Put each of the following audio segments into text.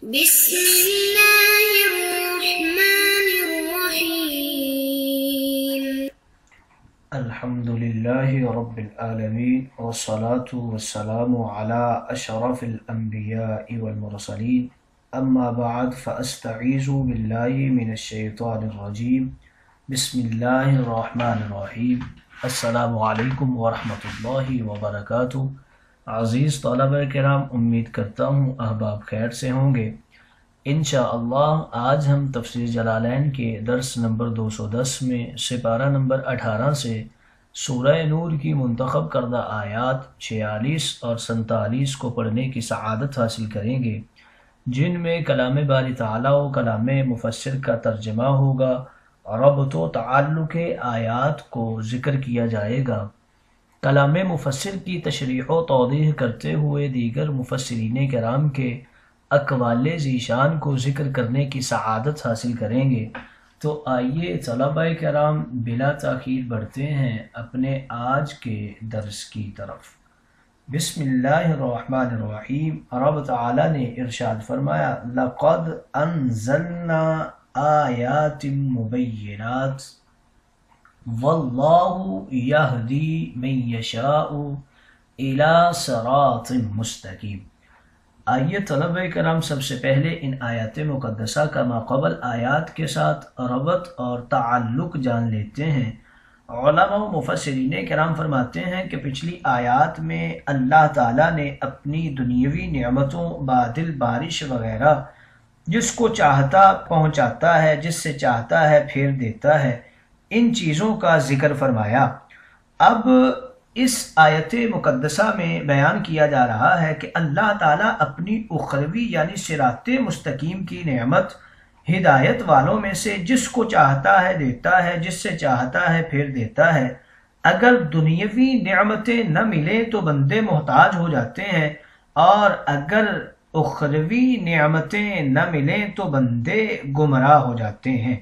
بسم الله الرحمن الرحيم. الحمد لله رب العالمين والصلاة والسلام على أشرف الأنبياء والمرسلين أما بعد فأستعيذ بالله من الشيطان الرجيم بسم الله الرحمن الرحيم. السلام علیکم ورحمۃ اللہ وبرکاتہ. عزیز طلبہ کرام، امید کرتا ہوں احباب خیر سے ہوں گے. انشاءاللہ آج ہم تفسیر جلالین کے درس نمبر 210 میں سپارہ نمبر 18 سے سورہ نور کی منتخب کردہ آیات 46 اور 47 کو پڑھنے کی سعادت حاصل کریں گے، جن میں کلام باری تعالیٰ و کلام مفسر کا ترجمہ ہوگا، ربط و تعلق آیات کو ذکر کیا جائے گا. کلام مفسر کی تشریح و توضیح کرتے ہوئے دیگر مفسرین کرام کے اقوال ذیشان کو ذکر کرنے کی سعادت حاصل کریں گے. تو آئیے طلبہ کرام بلا تاخیر بڑھتے ہیں اپنے آج کے درس کی طرف. بسم اللہ الرحمن الرحیم. رب تعالی نے ارشاد فرمایا، لقد انزلنا آیات مبینات واللہ یہدی من یشاء الی صراط مستقیم. آئیے طلبہ کرام سب سے پہلے ان آیات مقدسہ کا ماقبل آیات کے ساتھ ربط اور تعلق جان لیتے ہیں. علماء و مفسرین کرام فرماتے ہیں کہ پچھلی آیات میں اللہ تعالیٰ نے اپنی دنیاوی نعمتوں، بادل، بارش وغیرہ، جس کو چاہتا پہنچاتا ہے، جس سے چاہتا ہے پھیر دیتا ہے، ان چیزوں کا ذکر فرمایا. اب اس آیت مقدسہ میں بیان کیا جا رہا ہے کہ اللہ تعالیٰ اپنی اخروی یعنی صراط مستقیم کی نعمت ہدایت والوں میں سے جس کو چاہتا ہے دیتا ہے، جس سے چاہتا ہے پھیر دیتا ہے. اگر دنیاوی نعمتیں نہ ملیں تو بندے محتاج ہو جاتے ہیں، اور اگر اخروی نعمتیں نہ ملیں تو بندے گمراہ ہو جاتے ہیں.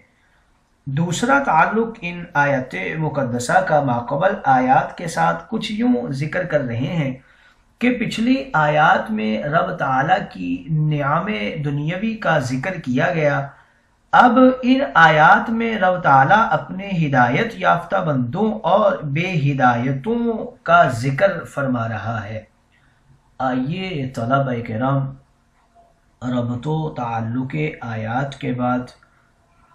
دوسرا تعلق ان آیات مقدسہ کا ماقبل آیات کے ساتھ کچھ یوں ذکر کر رہے ہیں کہ پچھلی آیات میں رب تعالیٰ کی نعم دنیاوی کا ذکر کیا گیا. اب ان آیات میں رب تعالیٰ اپنے ہدایت یافتہ بندوں اور بے ہدایتوں کا ذکر فرما رہا ہے. آئیے طلبہ کرام ربط و تعلق آیات کے بعد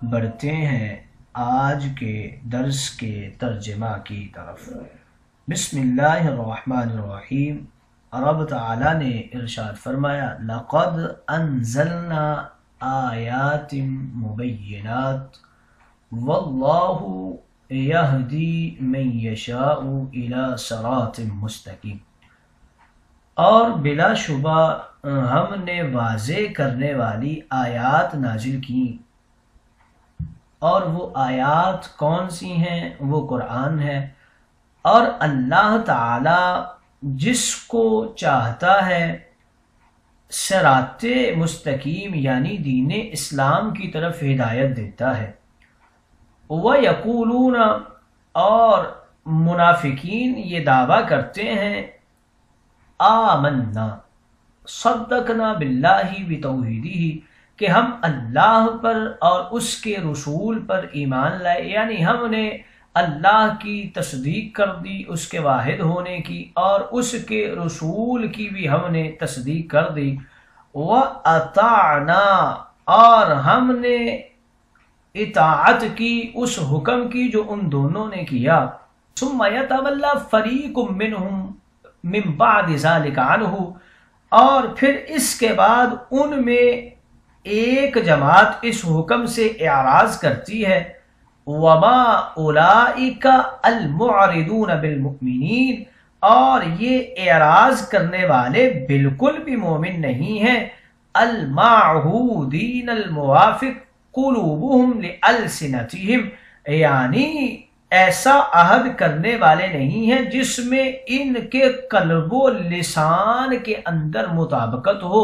بڑھتے ہیں آج کے درس کے ترجمہ کی طرف. بسم اللہ الرحمن الرحیم. رب تعالیٰ نے ارشاد فرمایا، لقد انزلنا آیات مبینات واللہ یہدی من یشاء الی صراط مستقیم. اور بلا شبہ ہم نے واضح کرنے والی آیات نازل کی. اور وہ آیات کون سی ہیں؟ وہ قرآن ہے. اور اللہ تعالی جس کو چاہتا ہے صراط مستقیم یعنی دین اسلام کی طرف ہدایت دیتا ہے. وَيَقُولُونَ اور منافقین یہ دعویٰ کرتے ہیں، آمنا صدقنا باللہ بتوحیدہ، کہ ہم اللہ پر اور اس کے رسول پر ایمان لائے، یعنی ہم نے اللہ کی تصدیق کر دی، اس کے واحد ہونے کی، اور اس کے رسول کی بھی ہم نے تصدیق کر دی. وَأَطَعْنَا اور ہم نے اطاعت کی اس حکم کی جو ان دونوں نے کیا. ثُمَّ يَتَوَلَّى فَرِيقٌ مِّنْهُمْ مِّن بَعْدِ ذَلِكَ عَنْهُ اور پھر اس کے بعد ان میں ایک جماعت اس حکم سے اعراض کرتی ہے. وَمَا أُولَئِكَ الْمُعْرِضُونَ بِالْمُؤْمِنِينَ اور یہ اعراض کرنے والے بالکل بھی مومن نہیں ہیں. الْمَعْهُودِينَ الْمُوَافِقُ قُلُوبُهُمْ لِأَلْسِنَتِهِمْ یعنی ایسا عہد کرنے والے نہیں ہیں جس میں ان کے قلب و لسان کے اندر مطابقت ہو،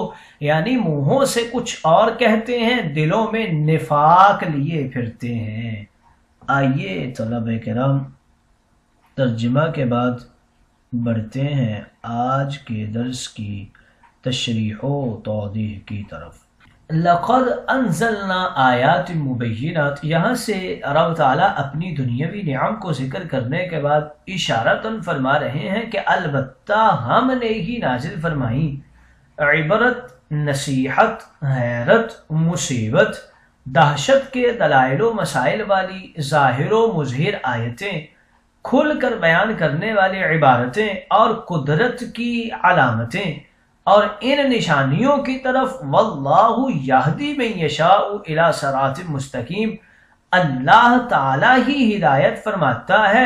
یعنی منہوں سے کچھ اور کہتے ہیں، دلوں میں نفاق لیے پھرتے ہیں. آئیے طلبہ کرام ترجمہ کے بعد بڑھتے ہیں آج کے درس کی تشریح و توضیح کی طرف. لقد انزلنا آیات مبینات، یہاں سے رب تعالیٰ اپنی دنیاوی نعم کو ذکر کرنے کے بعد اشارتاً فرما رہے ہیں کہ البتہ ہم نے ہی نازل فرمائی عبرت، نصیحت، حیرت، مصیبت، دہشت کے دلائل و مسائل والی ظاہر و مظہر آیتیں، کھل کر بیان کرنے والی عبارتیں اور قدرت کی علامتیں، اور ان نشانیوں کی طرف واللہ یہدی من یشاء الی صراط مستقیم، اللہ تعالی ہی ہدایت فرماتا ہے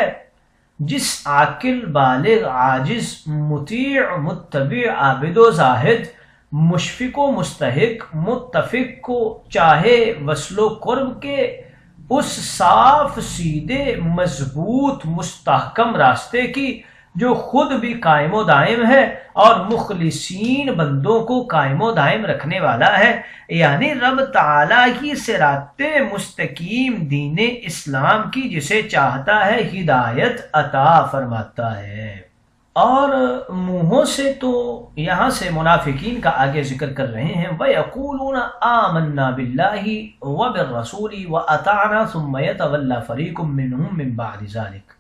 جس عاقل، بالغ، عاجز، مطیع، متبع، عابد و زاہد، مشفق و مستحق، متفق کو چاہے وصل و قرب کے اس صاف، سیدھے، مضبوط، مستحکم راستے کی جو خود بھی قائم و دائم ہے اور مخلصین بندوں کو قائم و دائم رکھنے والا ہے، یعنی رب تعالیٰ ہی صراط مستقیم دین اسلام کی جسے چاہتا ہے ہدایت عطا فرماتا ہے۔ اور منہوں سے تو یہاں سے منافقین کا آگے ذکر کر رہے ہیں، وَيَقُولُونَ آمَنَّا بِاللَّهِ وَبِالرَّسُولِ وَأَطَعْنَا ثُمَّ يَتَوَلَّى فَرِيقٌ مِّنْهُم مِّن بَعْدِ ذَلِكَ،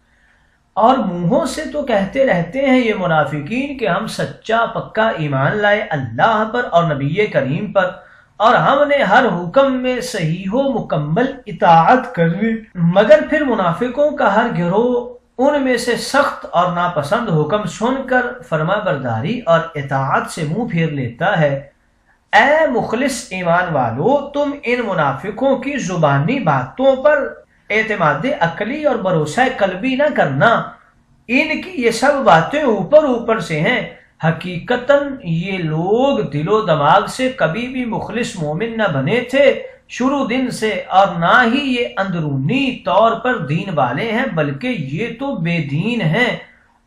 اور منہوں سے تو کہتے رہتے ہیں یہ منافقین کہ ہم سچا پکا ایمان لائے اللہ پر اور نبی کریم پر، اور ہم نے ہر حکم میں صحیح و مکمل اطاعت کرنی، مگر پھر منافقوں کا ہر گروہ ان میں سے سخت اور ناپسند حکم سن کر فرما برداری اور اطاعت سے منہ پھیر لیتا ہے۔ اے مخلص ایمان والو، تم ان منافقوں کی زبانی باتوں پر اعتماد عقلی اور بھروسہ قلبی نہ کرنا، ان کی یہ سب باتیں اوپر سے ہیں، حقیقتاً یہ لوگ دل و دماغ سے کبھی بھی مخلص مومن نہ بنے تھے شروع دن سے، اور نہ ہی یہ اندرونی طور پر دین والے ہیں، بلکہ یہ تو بے دین ہیں۔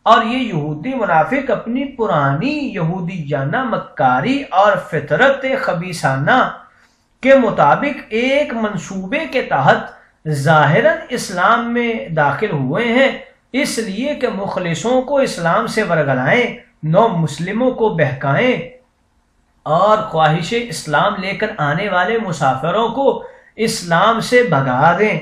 اور یہ یہودی منافق اپنی پرانی یہودیانہ مکاری اور فطرت خبیثانہ کے مطابق ایک منصوبے کے تحت ظاہراً اسلام میں داخل ہوئے ہیں، اس لیے کہ مخلصوں کو اسلام سے ورگلائیں، نو مسلموں کو بہکائیں اور خواہش اسلام لے کر آنے والے مسافروں کو اسلام سے بھگا دیں۔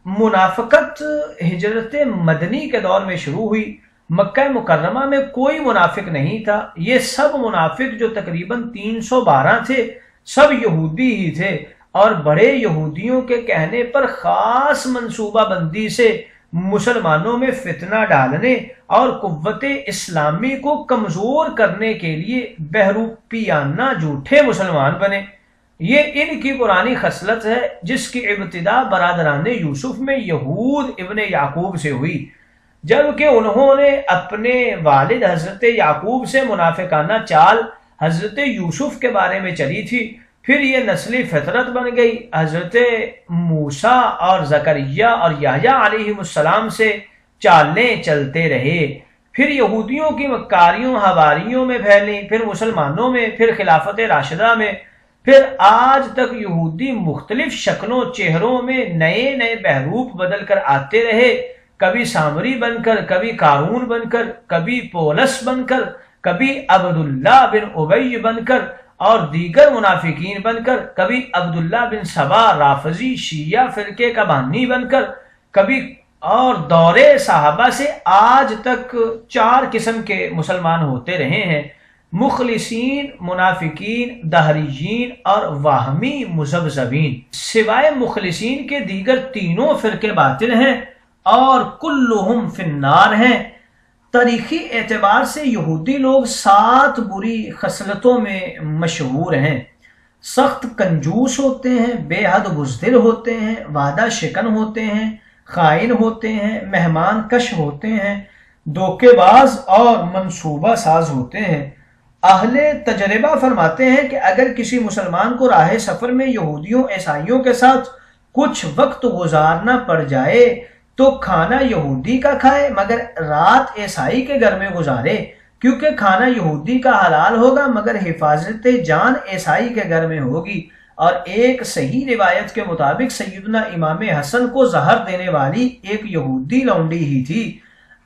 منافقت ہجرت مدنی کے دور میں شروع ہوئی، مکہ مکرمہ میں کوئی منافق نہیں تھا، یہ سب منافق جو تقریباً 312 تھے سب یہودی ہی تھے، اور بڑے یہودیوں کے کہنے پر خاص منصوبہ بندی سے مسلمانوں میں فتنہ ڈالنے اور قوت اسلامی کو کمزور کرنے کے لیے بہروپیانہ جھوٹے مسلمان بنے۔ یہ ان کی پرانی خصلت ہے جس کی ابتدا برادران یوسف میں یہود ابن یعقوب سے ہوئی، جبکہ انہوں نے اپنے والد حضرت یعقوب سے منافقانہ چال حضرت یوسف کے بارے میں چلی تھی، پھر یہ نسلی فطرت بن گئی، حضرت موسیٰ اور زکریا اور یحییٰ علیہ السلام سے چالیں چلتے رہے، پھر یہودیوں کی مکاریوں حواریوں میں پھیلیں، پھر مسلمانوں میں، پھر خلافت راشدہ میں، پھر آج تک یہودی مختلف شکلوں چہروں میں نئے نئے بہروپ بدل کر آتے رہے، کبھی سامری بن کر، کبھی قارون بن کر، کبھی پولس بن کر، کبھی عبداللہ بن ابی بن کر اور دیگر منافقین بن کر، کبھی عبداللہ بن سبا رافضی شیعہ فرقے کا بانی بن کر، کبھی اور دور صحابہ سے آج تک 4 قسم کے مسلمان ہوتے رہے ہیں، مخلصین، منافقین، دہریین اور واہمی مذبذبین۔ سوائے مخلصین کے دیگر تینوں فرقے باطل ہیں اور کلہم فی النار ہیں۔ تاریخی اعتبار سے یہودی لوگ 7 بری خصلتوں میں مشہور ہیں، سخت کنجوس ہوتے ہیں، بے حد بزدل ہوتے ہیں، وعدہ شکن ہوتے ہیں، خائن ہوتے ہیں، مہمان کش ہوتے ہیں، دھوکے باز اور منصوبہ ساز ہوتے ہیں۔ اہل تجربہ فرماتے ہیں کہ اگر کسی مسلمان کو راہ سفر میں یہودیوں عیسائیوں کے ساتھ کچھ وقت گزارنا پڑ جائے تو کھانا یہودی کا کھائے مگر رات عیسائی کے گھر میں گزارے، کیونکہ کھانا یہودی کا حلال ہوگا مگر حفاظت جان عیسائی کے گھر میں ہوگی۔ اور ایک صحیح روایت کے مطابق سیدنا امام حسن کو زہر دینے والی ایک یہودی لونڈی ہی تھی۔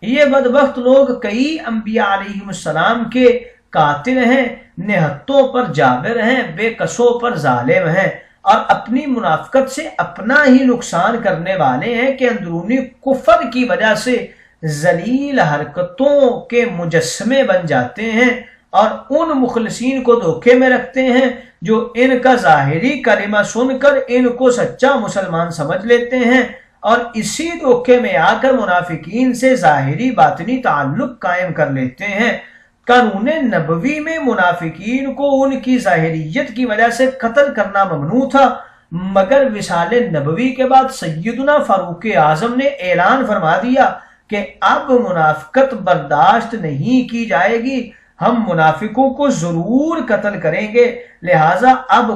یہ بدبخت لوگ کئی انبیاء علیہ السلام کے قاتل ہیں، نہتوں پر جابر ہیں، بے کسوں پر ظالم ہیں، اور اپنی منافقت سے اپنا ہی نقصان کرنے والے ہیں کہ اندرونی کفر کی وجہ سے ذلیل حرکتوں کے مجسمے بن جاتے ہیں اور ان مخلصین کو دھوکے میں رکھتے ہیں جو ان کا ظاہری کلمہ سن کر ان کو سچا مسلمان سمجھ لیتے ہیں، اور اسی دھوکے میں آ کر منافقین سے ظاہری باطنی تعلق قائم کر لیتے ہیں۔ قانون نبوی میں منافقین کو ان کی ظاہریت کی وجہ سے قتل کرنا ممنوع تھا، مگر وصال نبوی کے بعد سیدنا فاروق اعظم نے اعلان فرما دیا کہ اب منافقت برداشت نہیں کی جائے گی، ہم منافقوں کو ضرور قتل کریں گے، لہٰذا اب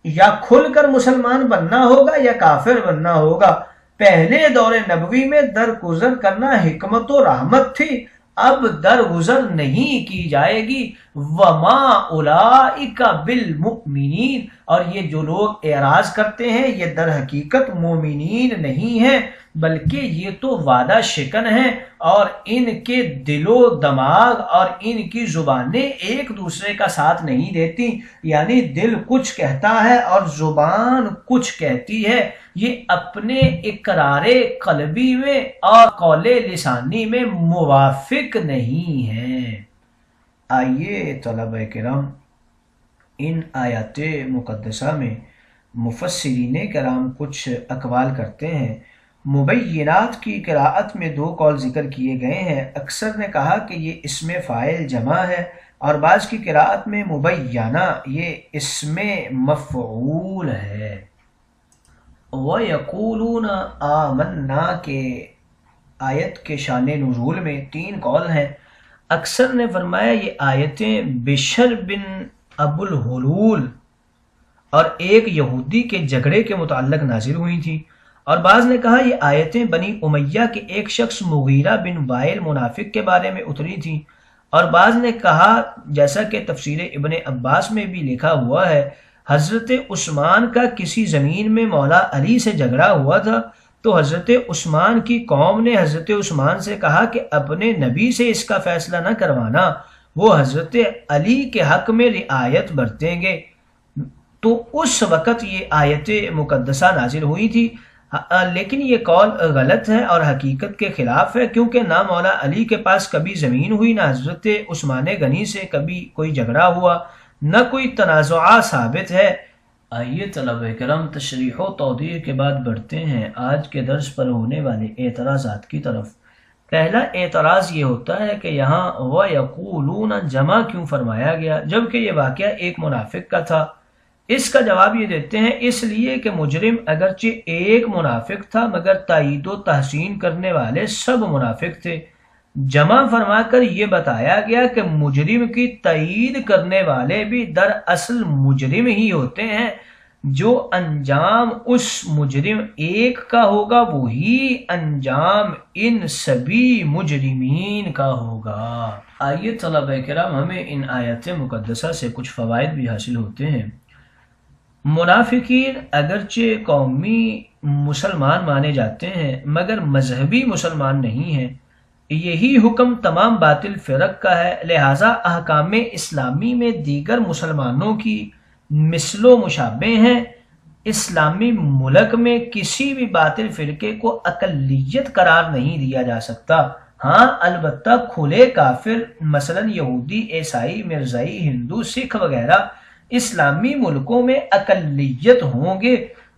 یا کھل کر مسلمان بننا ہوگا یا کافر بننا ہوگا۔ پہلے دور نبوی میں درگزر کرنا حکمت و رحمت تھی، اب درگزر نہیں کی جائے گی۔ وما اولئک بالمؤمنین، اور یہ جو لوگ اعراض کرتے ہیں یہ در حقیقت مومنین نہیں ہیں، بلکہ یہ تو وعدہ شکن ہیں، اور ان کے دل و دماغ اور ان کی زبانیں ایک دوسرے کا ساتھ نہیں دیتی، یعنی دل کچھ کہتا ہے اور زبان کچھ کہتی ہے، یہ اپنے اقرار قلبی میں اور قول لسانی میں موافق نہیں ہیں۔ آئیے طلبہ کرام، ان آیات مقدسہ میں مفسرین کرام کچھ اقوال کرتے ہیں۔ مبینات کی قراءت میں 2 قول ذکر کیے گئے ہیں، اکثر نے کہا کہ یہ اسم فاعل جمع ہے، اور بعض کی قراءت میں مبینہ یہ اسم مفعول ہے۔ وَيَقُولُونَ آمَنَّا کے آیت کے شان نزول میں 3 قول ہیں۔ اکثر نے فرمایا یہ آیتیں بشر بن ابو الحلول اور ایک یہودی کے جھگڑے کے متعلق نازل ہوئی تھیں، اور بعض نے کہا یہ آیتیں بنی امیہ کے ایک شخص مغیرہ بن وائل منافق کے بارے میں اتری تھیں، اور بعض نے کہا جیسا کہ تفسیر ابن عباس میں بھی لکھا ہوا ہے، حضرت عثمان کا کسی زمین میں مولا علی سے جھگڑا ہوا تھا، تو حضرت عثمان کی قوم نے حضرت عثمان سے کہا کہ اپنے نبی سے اس کا فیصلہ نہ کروانا، وہ حضرت علی کے حق میں رعایت برتیں گے، تو اس وقت یہ آیت مقدسہ نازل ہوئی تھی۔ لیکن یہ قول غلط ہے اور حقیقت کے خلاف ہے، کیونکہ نہ مولا علی کے پاس کبھی زمین ہوئی، نہ حضرت عثمان غنی سے کبھی کوئی جھگڑا ہوا، نہ کوئی تنازعہ ثابت ہے۔ آئیے طلبہ کرام، تشریح و توضیح کے بعد بڑھتے ہیں آج کے درس پر ہونے والے اعتراضات کی طرف۔ پہلا اعتراض یہ ہوتا ہے کہ یہاں وَيَقُولُونَ جمع کیوں فرمایا گیا جبکہ یہ واقعہ ایک منافق کا تھا؟ اس کا جواب یہ دیتے ہیں اس لیے کہ مجرم اگرچہ ایک منافق تھا مگر تائید و تحسین کرنے والے سب منافق تھے۔ جمع فرما کر یہ بتایا گیا کہ مجرم کی تائید کرنے والے بھی دراصل مجرم ہی ہوتے ہیں، جو انجام اس مجرم ایک کا ہوگا وہی انجام ان سبھی مجرمین کا ہوگا۔ آئیے طلبہ کرام، ہمیں ان آیات مقدسہ سے کچھ فوائد بھی حاصل ہوتے ہیں۔ منافقین اگرچہ قومی مسلمان مانے جاتے ہیں مگر مذہبی مسلمان نہیں ہیں، یہی حکم تمام باطل فرق کا ہے، لہٰذا احکام اسلامی میں دیگر مسلمانوں کی مثل و مشابہ ہیں۔ اسلامی ملک میں کسی بھی باطل فرقے کو اقلیت قرار نہیں دیا جا سکتا، ہاں البتہ کھلے کافر مثلا یہودی، عیسائی، مرزائی، ہندو، سکھ وغیرہ اسلامی ملکوں میں اقلیت ہوں گے،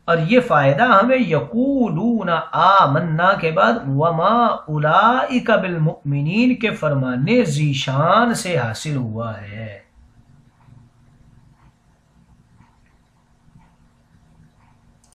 اور یہ فائدہ ہمیں یقولون آمنا کے بعد وما اولئک بالمؤمنین کے فرمانے ذیشان سے حاصل ہوا ہے۔